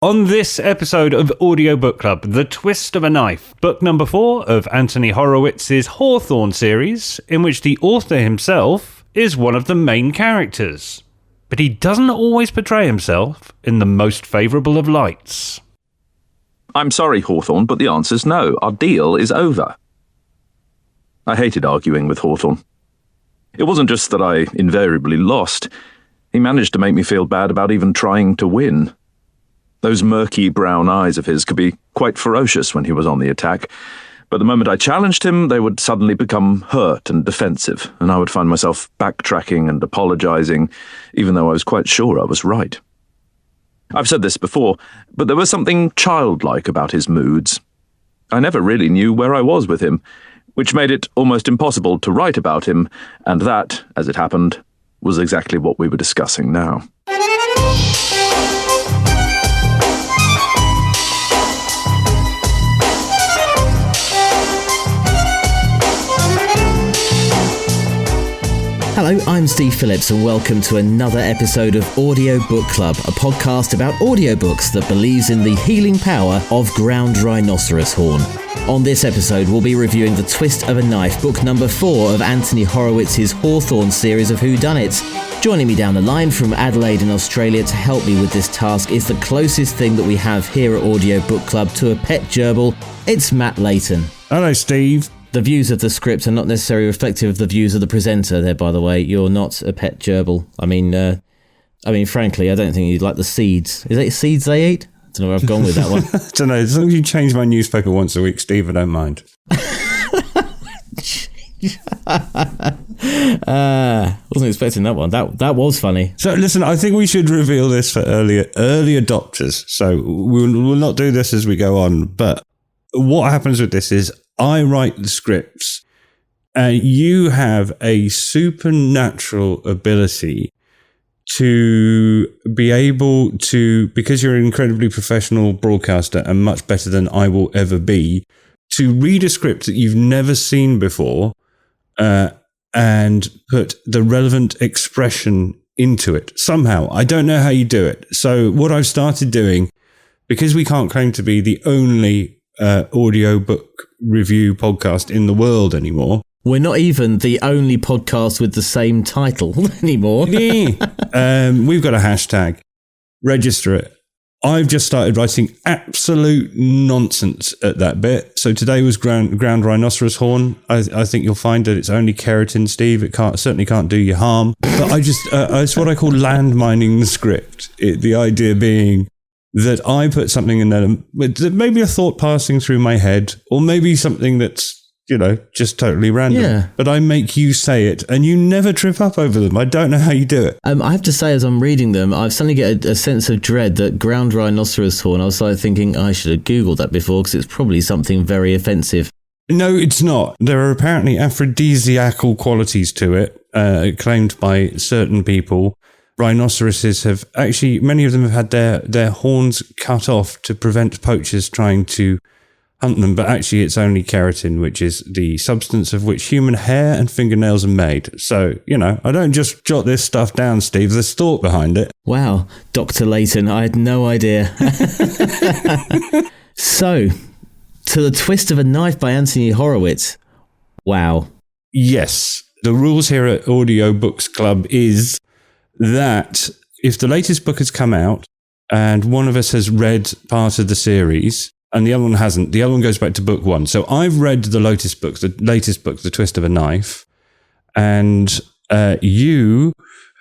On this episode of Audiobook Club, The Twist of a Knife, book number 4 of Anthony Horowitz's Hawthorne series, in which the author himself is one of the main characters. But he doesn't always portray himself in the most favourable of lights. I'm sorry, Hawthorne, but the answer's no. Our deal is over. I hated arguing with Hawthorne. It wasn't just that I invariably lost. He managed to make me feel bad about even trying to win. Those murky brown eyes of his could be quite ferocious when he was on the attack, but the moment I challenged him, they would suddenly become hurt and defensive, and I would find myself backtracking and apologising, even though I was quite sure I was right. I've said this before, but there was something childlike about his moods. I never really knew where I was with him, which made it almost impossible to write about him, and that, as it happened, was exactly what we were discussing now. Hello, I'm Steve Phillips and welcome to another episode of Audiobook Club, a podcast about audiobooks that believes in the healing power of ground rhinoceros horn. On this episode, we'll be reviewing The Twist of a Knife, book number 4 of Anthony Horowitz's Hawthorne series of whodunnits. Joining me down the line from Adelaide in Australia to help me with this task is the closest thing that we have here at Audiobook Club to a pet gerbil. It's Matt Layton. Hello, Steve. The views of the script are not necessarily reflective of the views of the presenter there, by the way. You're not a pet gerbil. I mean, frankly, I don't think you'd like the seeds. Is it seeds they eat? I don't know where I've gone with that one. I don't know. As long as you change my newspaper once a week, Steve, I don't mind. Wasn't expecting that one. That was funny. So listen, I think we should reveal this for early adopters. So we'll not do this as we go on. But what happens with this is I write the scripts and you have a supernatural ability to be able to, because you're an incredibly professional broadcaster and much better than I will ever be, to read a script that you've never seen before and put the relevant expression into it somehow. I don't know how you do it. So what I've started doing, because we can't claim to be the only audiobook review podcast in the world anymore. We're not even the only podcast with the same title anymore. We've got a hashtag. Register it. I've just started writing absolute nonsense at that bit. So today was ground rhinoceros horn. I think you'll find that it's only keratin, Steve. It certainly can't do you harm. But it's what I call landmining the script. The idea being that I put something in there, maybe a thought passing through my head, or maybe something that's, just totally random. Yeah. But I make you say it, and you never trip up over them. I don't know how you do it. I have to say, as I'm reading them, I suddenly get a sense of dread that ground rhinoceros horn. I was like thinking I should have Googled that before because it's probably something very offensive. No, it's not. There are apparently aphrodisiacal qualities to it, claimed by certain people. Rhinoceroses have actually, many of them have had their horns cut off to prevent poachers trying to hunt them, but actually it's only keratin, which is the substance of which human hair and fingernails are made. So, I don't just jot this stuff down, Steve. There's thought behind it. Wow, Dr. Layton, I had no idea. So, to The Twist of a Knife by Anthony Horowitz. Wow. Yes. The rules here at Audiobooks Club is that if the latest book has come out and one of us has read part of the series and the other one hasn't, the other one goes back to book 1. So I've read the latest book, The Twist of a Knife, and you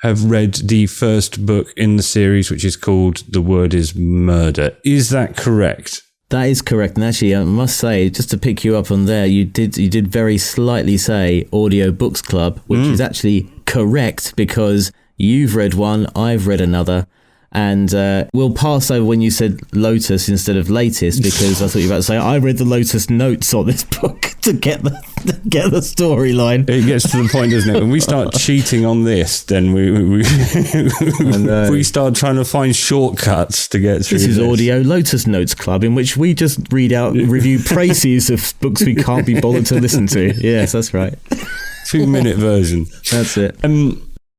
have read the first book in the series, which is called The Word is Murder. Is that correct? That is correct. And actually, I must say, just to pick you up on there, you did very slightly say Audiobooks Club, which is actually correct because you've read one, I've read another, and we'll pass over when you said Lotus instead of latest because I thought you were about to say I read the Lotus notes on this book to get the storyline. It gets to the point, doesn't it? When we start cheating on this, then we start trying to find shortcuts to get through. This is Audio Lotus Notes Club, in which we just review praises of books we can't be bothered to listen to. Yes, that's right. 2-minute version. That's it.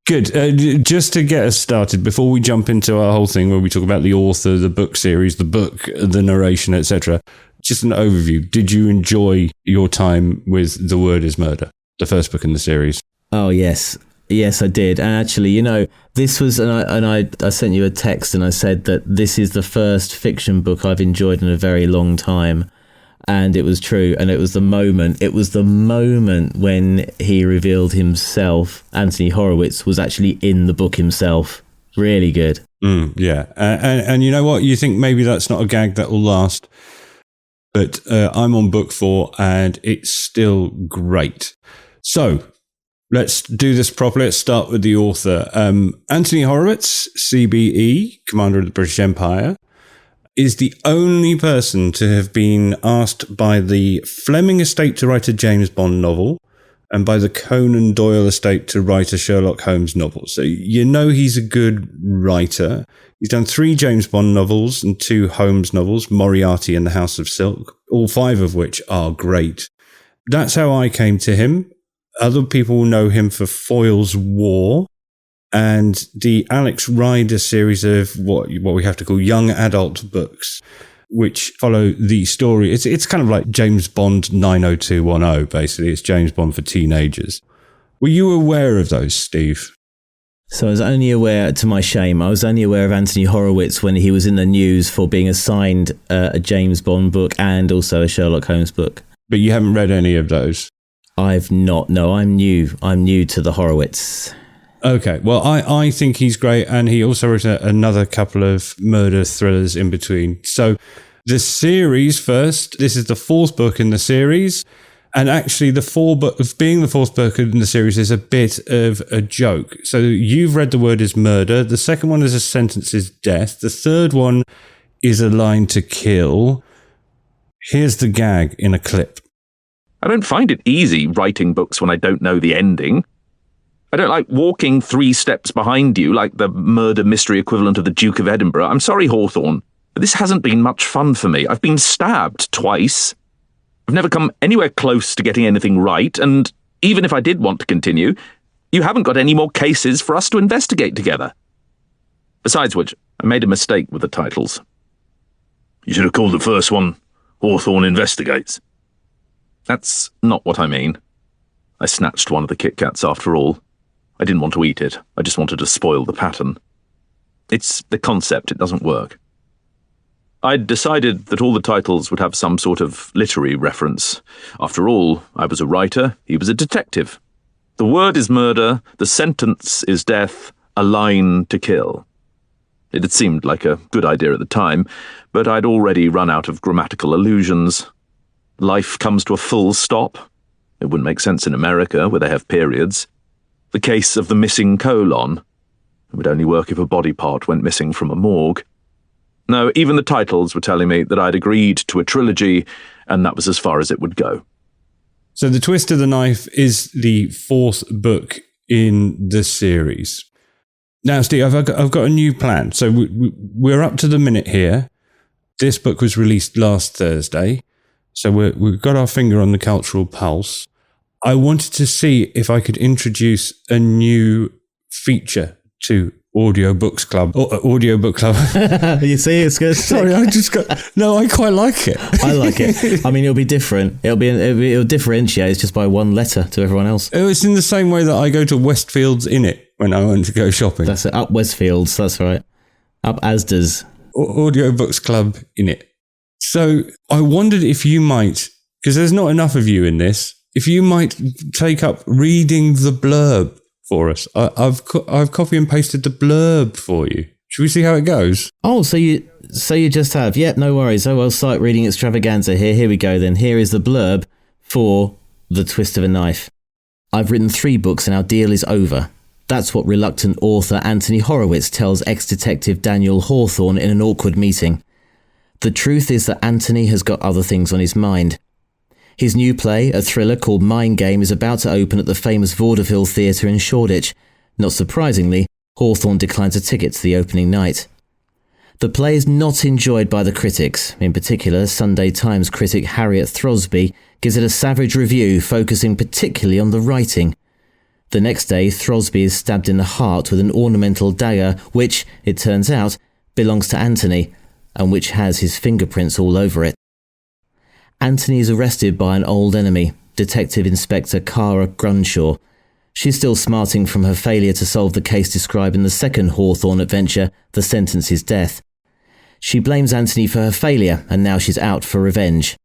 Good. Just to get us started, before we jump into our whole thing where we talk about the author, the book series, the book, the narration, etc., just an overview. Did you enjoy your time with The Word is Murder, the first book in the series? Oh, yes. Yes, I did. And actually, this was, I sent you a text and I said that this is the first fiction book I've enjoyed in a very long time. And it was true. And it was the moment when he revealed himself, Anthony Horowitz, was actually in the book himself. Really good. Yeah. And you know what? You think maybe that's not a gag that will last. But I'm on book 4 and it's still great. So let's do this properly. Let's start with the author. Anthony Horowitz, CBE, Commander of the British Empire, is the only person to have been asked by the Fleming estate to write a James Bond novel and by the Conan Doyle estate to write a Sherlock Holmes novel. So he's a good writer. He's done 3 James Bond novels and 2 Holmes novels, Moriarty and the House of Silk, all 5 of which are great. That's how I came to him. Other people know him for Foyle's War and the Alex Rider series of what we have to call young adult books, which follow the story. It's kind of like James Bond 90210, basically. It's James Bond for teenagers. Were you aware of those, Steve? So I was only aware, to my shame, of Anthony Horowitz when he was in the news for being assigned a James Bond book and also a Sherlock Holmes book. But you haven't read any of those? I've not. No, I'm new. I'm new to the Horowitz. Okay, well, I think he's great, and he also wrote another couple of murder thrillers in between. So the series first, this is the 4th book in the series, and actually the 4th book, being the 4th book in the series, is a bit of a joke. So you've read The Word is Murder, the second one is A Sentence is Death, the third one is A Line to Kill. Here's the gag in a clip. I don't find it easy writing books when I don't know the ending. I don't like walking 3 steps behind you like the murder mystery equivalent of the Duke of Edinburgh. I'm sorry, Hawthorne, but this hasn't been much fun for me. I've been stabbed twice. I've never come anywhere close to getting anything right, and even if I did want to continue, you haven't got any more cases for us to investigate together. Besides which, I made a mistake with the titles. You should have called the first one Hawthorne Investigates. That's not what I mean. I snatched one of the Kit Kats after all. I didn't want to eat it. I just wanted to spoil the pattern. It's the concept. It doesn't work. I'd decided that all the titles would have some sort of literary reference. After all, I was a writer, he was a detective. The word is murder, the sentence is death, a line to kill. It had seemed like a good idea at the time, but I'd already run out of grammatical allusions. Life comes to a full stop. It wouldn't make sense in America, where they have periods. The case of the missing colon. It would only work if a body part went missing from a morgue. No, even the titles were telling me that I'd agreed to a trilogy, and that was as far as it would go. So The Twist of the Knife is the 4th book in the series. Now, Steve, I've got a new plan. So we're up to the minute here. This book was released last Thursday. So we've got our finger on the cultural pulse. I wanted to see if I could introduce a new feature to Audiobooks Club. Audiobook Club. You see, it's good. Sorry, I quite like it. I like it. I mean, it'll be different. It'll differentiate. It's just by one letter to everyone else. It's in the same way that I go to Westfields in it when I want to go shopping. That's it. Up Westfields. That's right. Up Asda's. Audiobooks Club in it. So I wondered if you might, because there's not enough of you in this, if you might take up reading the blurb for us. I've copy and pasted the blurb for you. Should we see how it goes? Oh, so you just have. Yep, no worries. Oh, well, sight reading extravaganza here. Here we go then. Here is the blurb for The Twist of a Knife. I've written 3 books and our deal is over. That's what reluctant author Anthony Horowitz tells ex-detective Daniel Hawthorne in an awkward meeting. The truth is that Anthony has got other things on his mind. His new play, a thriller called Mind Game, is about to open at the famous Vaudeville Theatre in Shoreditch. Not surprisingly, Hawthorne declines a ticket to the opening night. The play is not enjoyed by the critics. In particular, Sunday Times critic Harriet Throsby gives it a savage review, focusing particularly on the writing. The next day, Throsby is stabbed in the heart with an ornamental dagger, which, it turns out, belongs to Anthony, and which has his fingerprints all over it. Anthony is arrested by an old enemy, Detective Inspector Cara Grunshaw. She's still smarting from her failure to solve the case described in the second Hawthorne adventure, The Sentence is Death. She blames Anthony for her failure, and now she's out for revenge.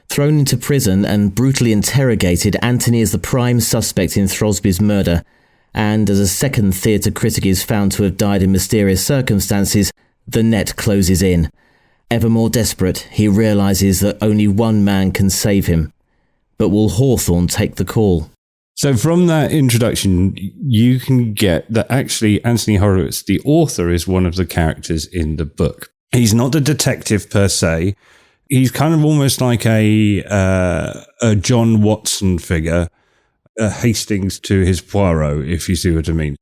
Thrown into prison and brutally interrogated, Anthony is the prime suspect in Throsby's murder, and as a second theatre critic is found to have died in mysterious circumstances, the net closes in. Ever more desperate, he realises that only one man can save him. But will Hawthorne take the call? So from that introduction, you can get that actually Anthony Horowitz, the author, is one of the characters in the book. He's not a detective per se. He's kind of almost like a John Watson figure, a Hastings to his Poirot, if you see what I mean.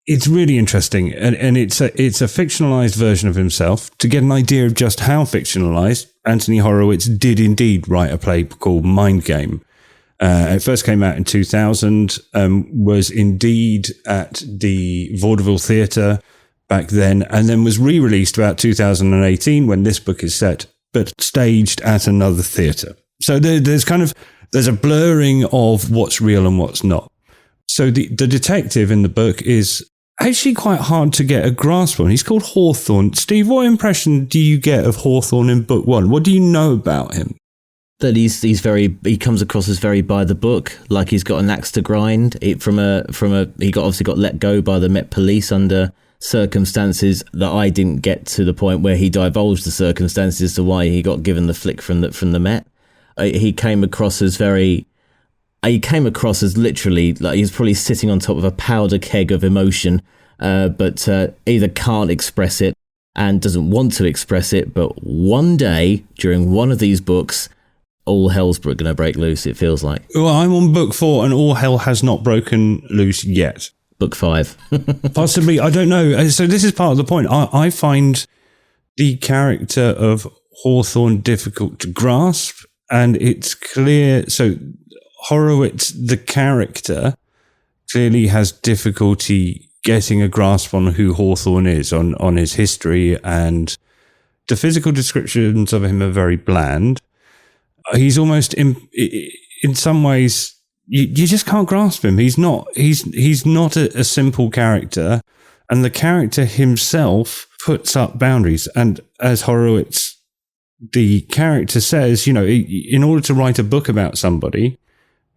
It's really interesting, and it's a fictionalized version of himself. To get an idea of just how fictionalized, Anthony Horowitz did indeed write a play called Mind Game. It first came out in 2000, was indeed at the Vaudeville Theatre back then, and then was re-released about 2018 when this book is set, but staged at another theatre. So there's a blurring of what's real and what's not. So the detective in the book is actually quite hard to get a grasp on. He's called Hawthorne. Steve, what impression do you get of Hawthorne in book one? What do you know about him? That he comes across as very by the book, like he's got an axe to grind. He obviously got let go by the Met Police under circumstances that I didn't get to the point where he divulged the circumstances as to why he got given the flick from the Met. He came across as literally like he's probably sitting on top of a powder keg of emotion, but either can't express it and doesn't want to express it. But one day during one of these books, all hell's going to break loose, it feels like. Well, I'm on book 4 and all hell has not broken loose yet. Book 5. Possibly, I don't know. So this is part of the point. I find the character of Hawthorne difficult to grasp, and it's clear. So Horowitz, the character, clearly has difficulty getting a grasp on who Hawthorne is, on his history, and the physical descriptions of him are very bland. He's almost in some ways you just can't grasp him. He's not a simple character, and the character himself puts up boundaries. And as Horowitz, the character says, in order to write a book about somebody,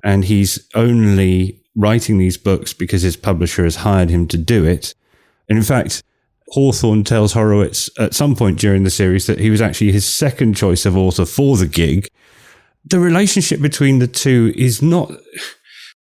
and he's only writing these books because his publisher has hired him to do it. And in fact, Hawthorne tells Horowitz at some point during the series that he was actually his second choice of author for the gig. The relationship between the two is not...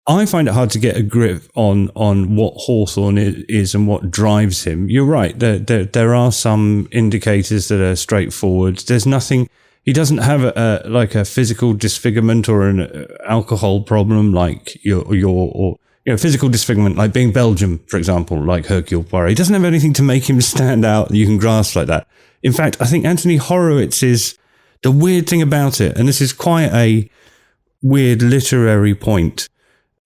I find it hard to get a grip on what Hawthorne is and what drives him. You're right. There are some indicators that are straightforward. There's nothing... He doesn't have a physical disfigurement or an alcohol problem like your physical disfigurement, like being Belgian, for example, like Hercule Poirot. He doesn't have anything to make him stand out that you can grasp like that. In fact, I think Anthony Horowitz is the weird thing about it, and this is quite a weird literary point,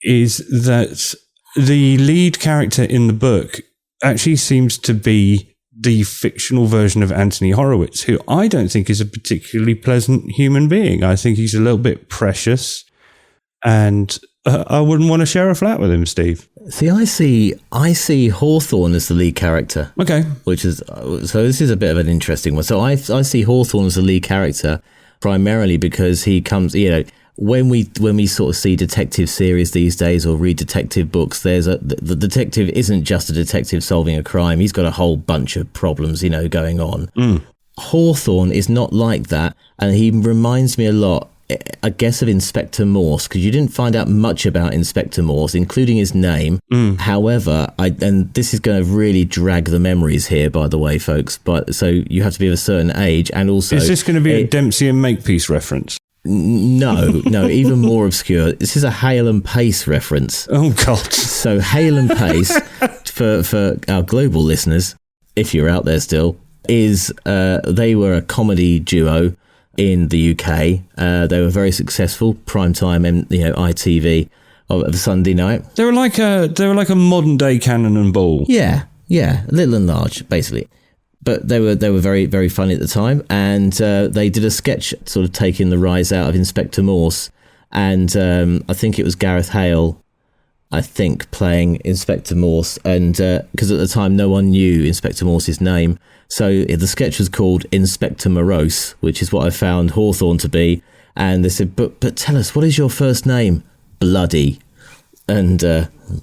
is that the lead character in the book actually seems to be the fictional version of Anthony Horowitz, who I don't think is a particularly pleasant human being. I think he's a little bit precious, and I wouldn't want to share a flat with him, Steve. See, I see Hawthorne as the lead character. Okay. So this is a bit of an interesting one. So I see Hawthorne as the lead character primarily because he comes, when we sort of see detective series these days or read detective books, the detective isn't just a detective solving a crime. He's got a whole bunch of problems, going on. Mm. Hawthorne is not like that, and he reminds me a lot, I guess, of Inspector Morse, because you didn't find out much about Inspector Morse, including his name. Mm. However, and this is going to really drag the memories here, by the way, folks, but so you have to be of a certain age, and also... Is this going to be a Dempsey and Makepeace reference? No, even more obscure. This is a Hale and Pace reference. Oh, God. So Hale and Pace, for our global listeners, if you're out there still, is they were a comedy duo in the UK. They were very successful, primetime, ITV, of a Sunday night. They were like a modern day Cannon and Ball. Yeah, little and large, basically. But they were very, very funny at the time, and they did a sketch sort of taking the rise out of Inspector Morse, and I think it was Gareth Hale, playing Inspector Morse, and because at the time no one knew Inspector Morse's name, so the sketch was called Inspector Morose, which is what I found Hawthorne to be, and they said, but tell us, what is your first name? Bloody. And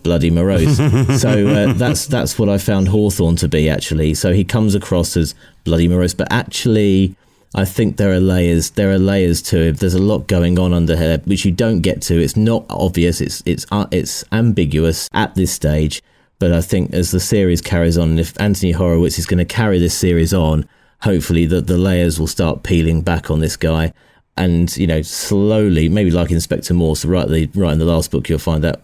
Bloody Morose. So that's what I found Hawthorne to be, actually. So he comes across as Bloody Morose, but actually I think there are layers to it. There's a lot going on under here which you don't get to. It's not obvious. It's ambiguous at this stage. But I think as the series carries on, if Anthony Horowitz is going to carry this series on, hopefully the layers will start peeling back on this guy. And, slowly, maybe like Inspector Morse, right in the last book, you'll find out,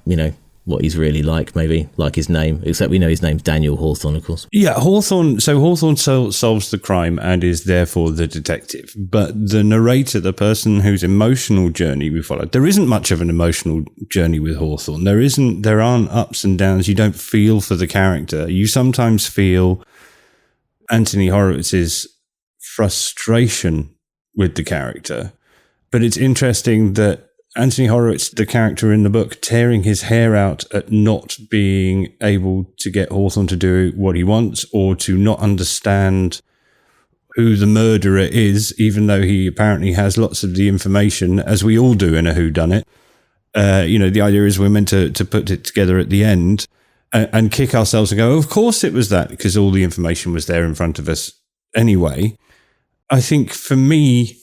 what he's really like, maybe, like his name. Except we know his name's Daniel Hawthorne, of course. Yeah, Hawthorne solves the crime and is therefore the detective. But the narrator, the person whose emotional journey we follow, there isn't much of an emotional journey with Hawthorne. There aren't ups and downs. You don't feel for the character. You sometimes feel Anthony Horowitz's frustration with the character. But it's interesting that Anthony Horowitz, the character in the book, tearing his hair out at not being able to get Hawthorne to do what he wants, or to not understand who the murderer is, even though he apparently has lots of the information, as we all do in a whodunit. The idea is we're meant to put it together at the end and kick ourselves and go, of course it was that, because all the information was there in front of us anyway. I think for me,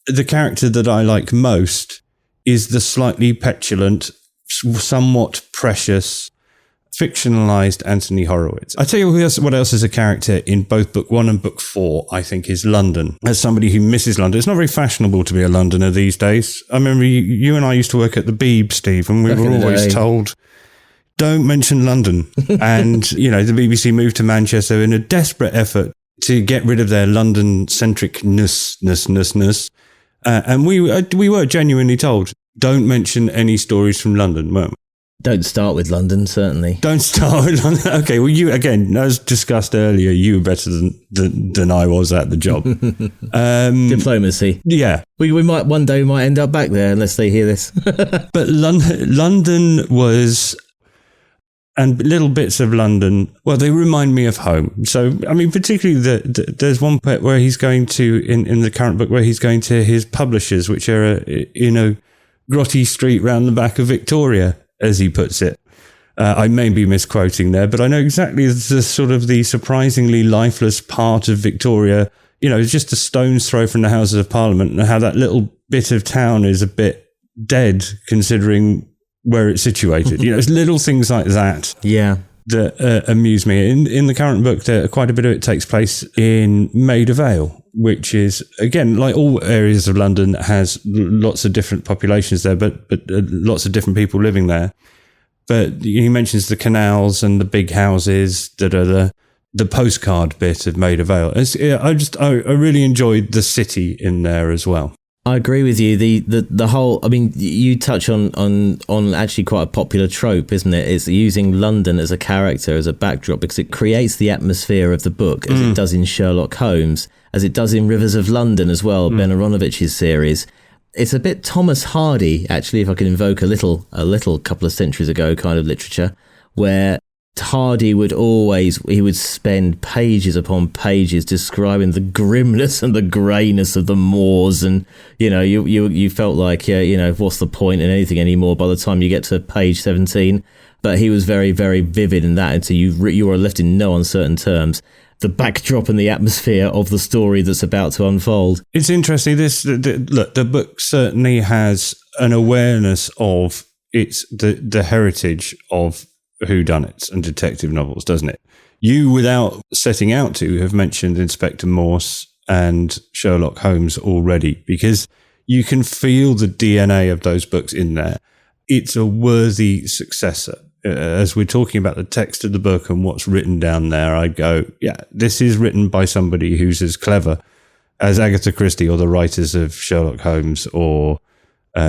the character that I like most is the slightly petulant, somewhat precious, fictionalized Anthony Horowitz. I tell you what else is a character in both Book 1 and Book 4, I think, is London. As somebody who misses London, it's not very fashionable to be a Londoner these days. I remember you and I used to work at the Beeb, Steve, and we were always told, don't mention London. And, the BBC moved to Manchester in a desperate effort to get rid of their London-centric-ness. And we were genuinely told, don't mention any stories from London, weren't we? Don't start with London, certainly. Don't start with London. Okay, well, you, again, as discussed earlier, you were better than I was at the job. Diplomacy. Yeah. We might end up back there unless they hear this. But London was... And little bits of London, well, they remind me of home. So, I mean, particularly there's one bit where he's going to, in the current book, where he's going to his publishers, which are in a grotty street round the back of Victoria, as he puts it. I may be misquoting there, but I know exactly the sort of the surprisingly lifeless part of Victoria. It's just a stone's throw from the Houses of Parliament, and how that little bit of town is a bit dead, considering where it's situated. It's little things like that. Yeah. That amuse me. In the current book, quite a bit of it takes place in Maida Vale, which is, again, like all areas of London, has lots of different populations there, but lots of different people living there. But he mentions the canals and the big houses that are the postcard bit of Maida Vale. I really enjoyed the city in there as well. I agree with you. The whole, I mean, you touch on actually quite a popular trope, isn't it? It's using London as a character, as a backdrop, because it creates the atmosphere of the book, as it does in Sherlock Holmes, as it does in Rivers of London as well, Ben Aronovich's series. It's a bit Thomas Hardy, actually, if I can invoke a little couple of centuries ago kind of literature, where Hardy would spend pages upon pages describing the grimness and the greyness of the moors, and you felt like what's the point in anything anymore by the time you get to page 17. But he was very, very vivid in that, and so you are left in no uncertain terms the backdrop and the atmosphere of the story that's about to unfold. It's interesting. The book certainly has an awareness of the heritage of whodunits and detective novels, doesn't it? You, without setting out to, have mentioned Inspector Morse and Sherlock Holmes already, because you can feel the DNA of those books in there. It's a worthy successor. As we're talking about the text of the book and what's written down there, I go, yeah, this is written by somebody who's as clever as Agatha Christie or the writers of Sherlock Holmes or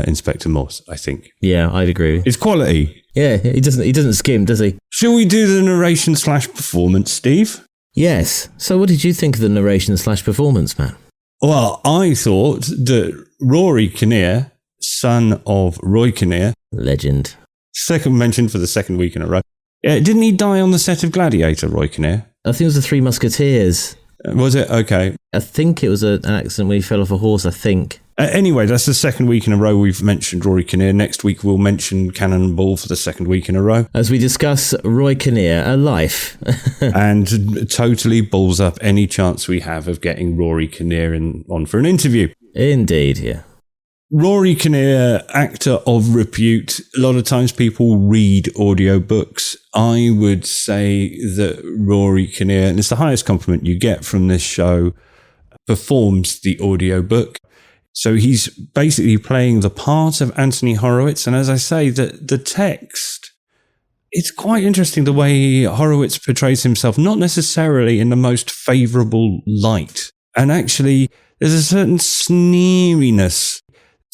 Inspector Morse, I think. Yeah, I'd agree. It's quality. Yeah, he doesn't skim, does he? Shall we do the narration / performance, Steve? Yes. So what did you think of the narration / performance, man? Well, I thought that Rory Kinnear, son of Roy Kinnear, legend, second mentioned for the second week in a row. Didn't he die on the set of Gladiator, Roy Kinnear? I think it was the Three Musketeers. Was it? Okay. I think it was an accident where he fell off a horse, I think. Anyway, that's the second week in a row we've mentioned Rory Kinnear. Next week we'll mention Cannonball for the second week in a row. As we discuss Roy Kinnear, a life. And totally balls up any chance we have of getting Rory Kinnear on for an interview. Indeed, yeah. Rory Kinnear, actor of repute. A lot of times people read audiobooks. I would say that Rory Kinnear, and it's the highest compliment you get from this show, performs the audiobook. So he's basically playing the part of Anthony Horowitz. And as I say, the text, it's quite interesting the way Horowitz portrays himself, not necessarily in the most favourable light. And actually, there's a certain sneeriness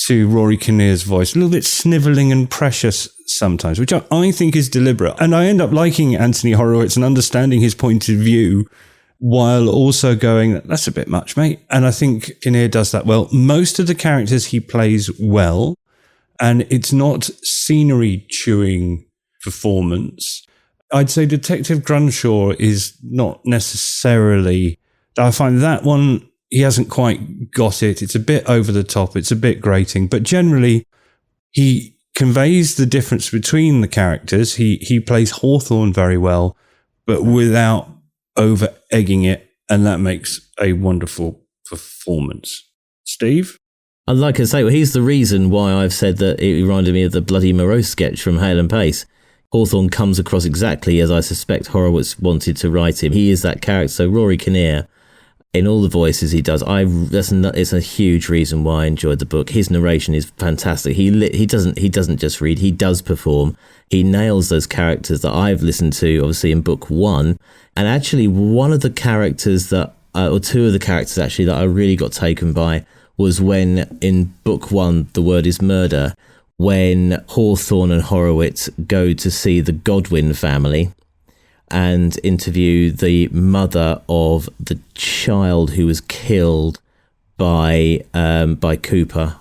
to Rory Kinnear's voice, a little bit snivelling and precious sometimes, which I think is deliberate. And I end up liking Anthony Horowitz and understanding his point of view, while also going, that's a bit much, mate. And I think Kinnear does that well. Most of the characters he plays well, and it's not scenery-chewing performance. I'd say Detective Grunshaw is not necessarily... I find that one, he hasn't quite got it. It's a bit over the top. It's a bit grating. But generally, he conveys the difference between the characters. He plays Hawthorne very well, but without over-egging it, and that makes a wonderful performance. Steve? And like I say, well, he's the reason why I've said that it reminded me of the Bloody Moreau sketch from Hale and Pace. Hawthorne comes across exactly as I suspect Horowitz wanted to write him. He is that character. So Rory Kinnear, in all the voices he does, it's a huge reason why I enjoyed the book. His narration is fantastic. He doesn't just read, he does perform. He nails those characters that I've listened to, obviously, in book one. And actually, one of the characters or two of the characters actually that I really got taken by was when in book one, The Word is Murder, when Hawthorne and Horowitz go to see the Godwin family and interview the mother of the child who was killed by Cooper.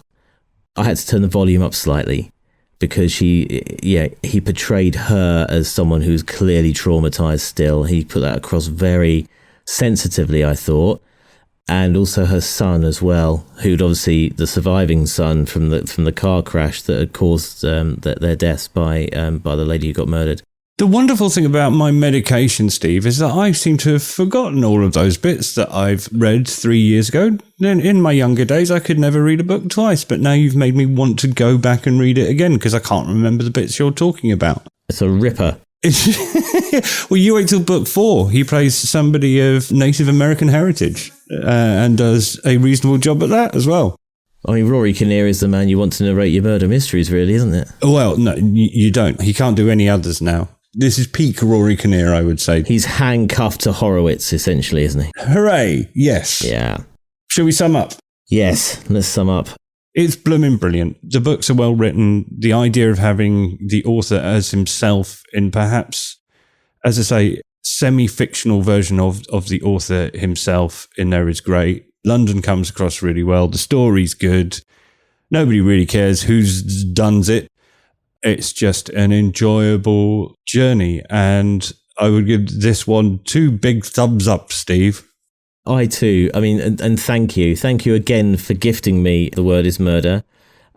I had to turn the volume up slightly because he portrayed her as someone who's clearly traumatized still. He put that across very sensitively, I thought. And also her son as well, who'd obviously the surviving son from the car crash that had caused their deaths by the lady who got murdered. The wonderful thing about my medication, Steve, is that I seem to have forgotten all of those bits that I've read 3 years ago. In my younger days, I could never read a book twice, but now you've made me want to go back and read it again because I can't remember the bits you're talking about. It's a ripper. Well, you wait till book 4. He plays somebody of Native American heritage and does a reasonable job at that as well. I mean, Rory Kinnear is the man you want to narrate your murder mysteries, really, isn't it? Well, no, you don't. He can't do any others now. This is peak Rory Kinnear, I would say. He's handcuffed to Horowitz, essentially, isn't he? Hooray! Yes. Yeah. Shall we sum up? Yes, let's sum up. It's blooming brilliant. The books are well written. The idea of having the author as himself in perhaps, as I say, semi-fictional version of the author himself in there is great. London comes across really well. The story's good. Nobody really cares who's done it. It's just an enjoyable journey. And I would give this one 2 big thumbs up, Steve. I too. I mean, and thank you. Thank you again for gifting me The Word is Murder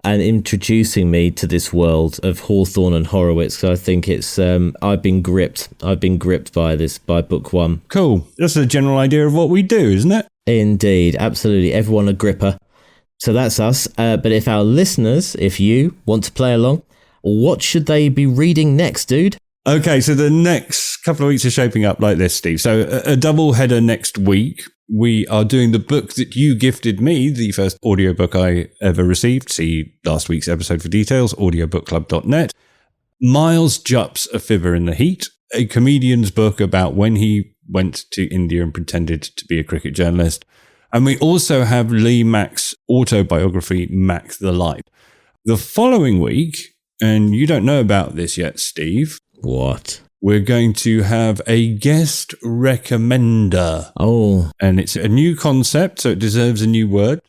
and introducing me to this world of Hawthorne and Horowitz. So I think it's, I've been gripped by book 1. Cool. That's a general idea of what we do, isn't it? Indeed. Absolutely. Everyone a gripper. So that's us. But if our listeners, if you want to play along, what should they be reading next, dude? Okay, so the next couple of weeks are shaping up like this, Steve. So a double header next week. We are doing the book that you gifted me, the first audiobook I ever received. See last week's episode for details, audiobookclub.net. Miles Jupp's A Fibber in the Heat, a comedian's book about when he went to India and pretended to be a cricket journalist. And we also have Lee Mack's autobiography, Mack the Life. The following week, and you don't know about this yet, Steve. What? We're going to have a guest recommender. Oh. And it's a new concept, so it deserves a new word.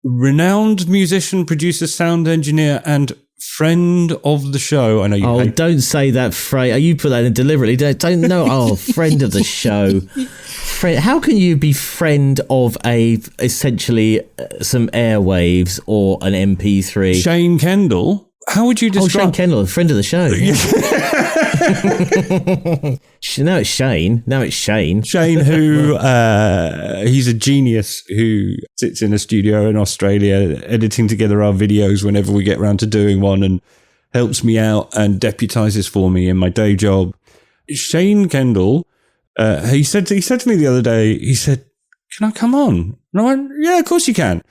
Renowned musician, producer, sound engineer, and friend of the show. I know you hate. Don't say that phrase. You put that in deliberately. Don't know. Oh, friend of the show. Friend. How can you be friend of essentially some airwaves or an MP3? Shane Kendall. How would you describe? Shane Kendall, friend of the show. Yeah. Now it's Shane. Shane, who he's a genius who sits in a studio in Australia editing together our videos whenever we get around to doing one, and helps me out and deputizes for me in my day job. Shane Kendall, he said to me the other day, he said, "Can I come on?" And I went, "Yeah, of course you can."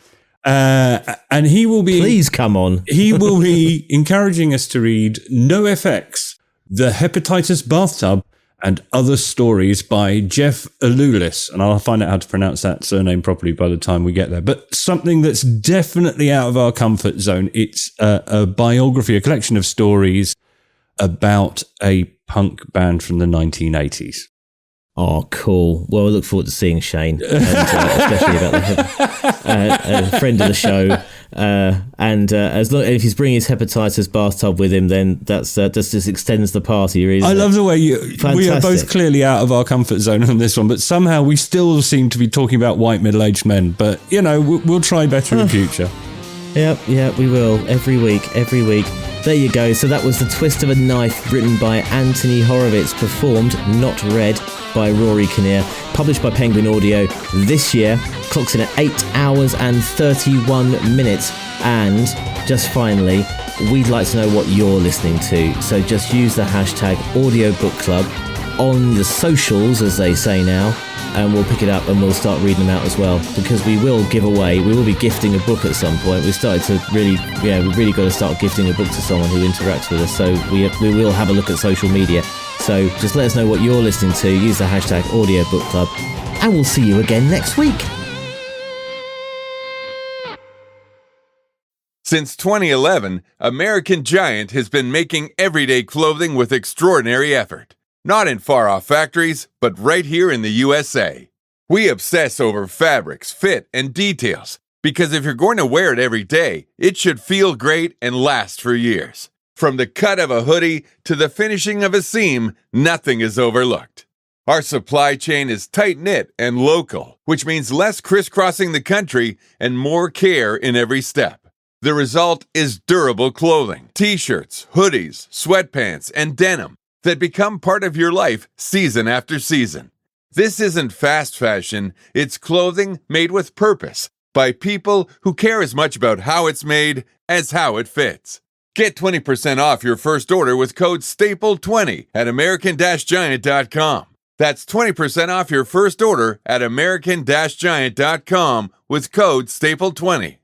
And he will be... Please come on. He will be encouraging us to read NoFX, The Hepatitis Bathtub, and Other Stories by Jeff Alulis. And I'll find out how to pronounce that surname properly by the time we get there. But something that's definitely out of our comfort zone. It's a biography, a collection of stories about a punk band from the 1980s. Oh, cool. Well, I look forward to seeing Shane, and, especially about the friend of the show. And as long if he's bringing his hepatitis bathtub with him, then that just extends the party. Really, I love the way we are both clearly out of our comfort zone on this one, but somehow we still seem to be talking about white middle-aged men. But we'll try better in future. Yep, we will every week. There you go. So that was The Twist of a Knife, written by Anthony Horowitz, performed, not read, by Rory Kinnear, published by Penguin Audio this year. Clocks in at 8 hours and 31 minutes. And just finally, we'd like to know what you're listening to. So just use the hashtag audiobookclub on the socials, as they say now, and we'll pick it up and we'll start reading them out as well, because we will be gifting a book at some point. We started to we've really got to start gifting a book to someone who interacts with us, so we will have a look at social media. So just let us know what you're listening to, use the hashtag audiobookclub, and we'll see you again next week. Since 2011, American Giant has been making everyday clothing with extraordinary effort. Not in far-off factories, but right here in the USA. We obsess over fabrics, fit, and details, because if you're going to wear it every day, it should feel great and last for years. From the cut of a hoodie to the finishing of a seam, nothing is overlooked. Our supply chain is tight-knit and local, which means less crisscrossing the country and more care in every step. The result is durable clothing, t-shirts, hoodies, sweatpants, and denim that become part of your life season after season. This isn't fast fashion, it's clothing made with purpose by people who care as much about how it's made as how it fits. Get 20% off your first order with code STAPLE20 at American-Giant.com. That's 20% off your first order at American-Giant.com with code STAPLE20.